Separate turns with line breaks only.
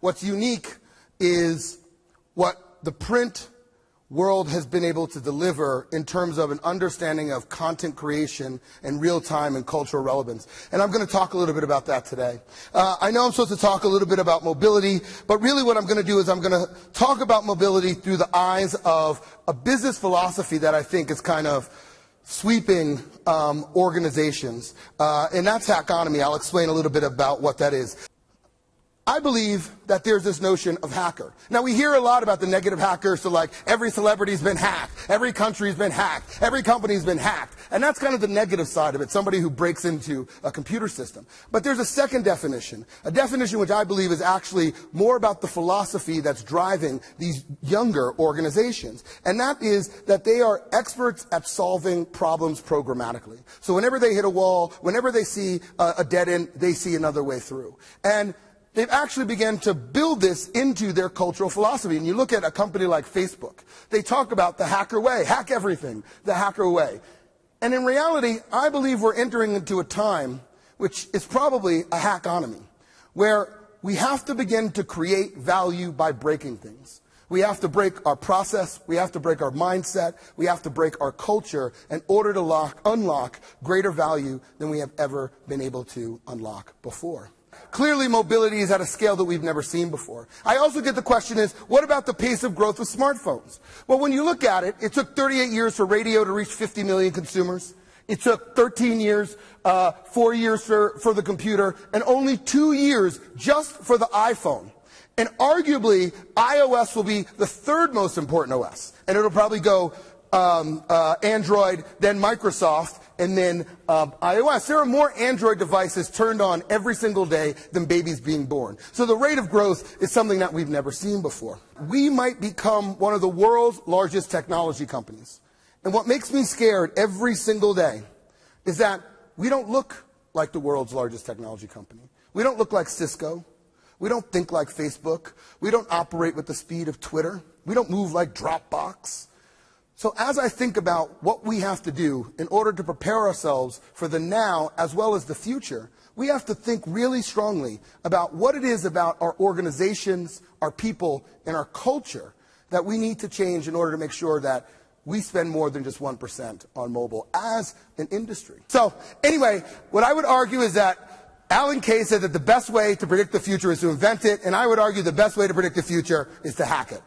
what's unique is what the print world has been able to deliver in terms of an understanding of content creation and real-time and cultural relevance. And I'm going to talk a little bit about that today. I know I'm supposed to talk a little bit about mobility, but really what I'm going to do is I'm going to talk about mobility through the eyes of a business philosophy that I think is kind of sweeping organizations, and that's hackonomy. I'll explain a little bit about what that is. I believe that there's this notion of hacker. Now, we hear a lot about the negative hackers, so like every celebrity's been hacked, every country's been hacked, every company's been hacked. And that's kind of the negative side of it, somebody who breaks into a computer system. But there's a second definition, a definition which I believe is actually more about the philosophy that's driving these younger organizations. And that is that they are experts at solving problems programmatically. So whenever they hit a wall, whenever they see a dead end, they see another way through. And they've actually begun to build this into their cultural philosophy. And you look at a company like Facebook, they talk about the hacker way, hack everything, the hacker way. And in reality, I believe we're entering into a time which is probably a hackonomy, where we have to begin to create value by breaking things. We have to break our process, we have to break our mindset, we have to break our culture in order to unlock greater value than we have ever been able to unlock before. Clearly, mobility is at a scale that we've never seen before. I also get the question is, what about the pace of growth of smartphones? Well, when you look at it, it took 38 years for radio to reach 50 million consumers. It took 13 years, 4 years for the computer, and only 2 years just for the iPhone. And arguably, iOS will be the third most important OS. And it'll probably go Android, then Microsoft, and then iOS. There are more Android devices turned on every single day than babies being born. So the rate of growth is something that we've never seen before. We might become one of the world's largest technology companies. And what makes me scared every single day is that we don't look like the world's largest technology company. We don't look like Cisco. We don't think like Facebook. We don't operate with the speed of Twitter. We don't move like Dropbox. So as I think about what we have to do in order to prepare ourselves for the now as well as the future, we have to think really strongly about what it is about our organizations, our people, and our culture that we need to change in order to make sure that we spend more than just 1% on mobile as an industry. So anyway, what I would argue is that Alan Kay said that the best way to predict the future is to invent it, and I would argue the best way to predict the future is to hack it.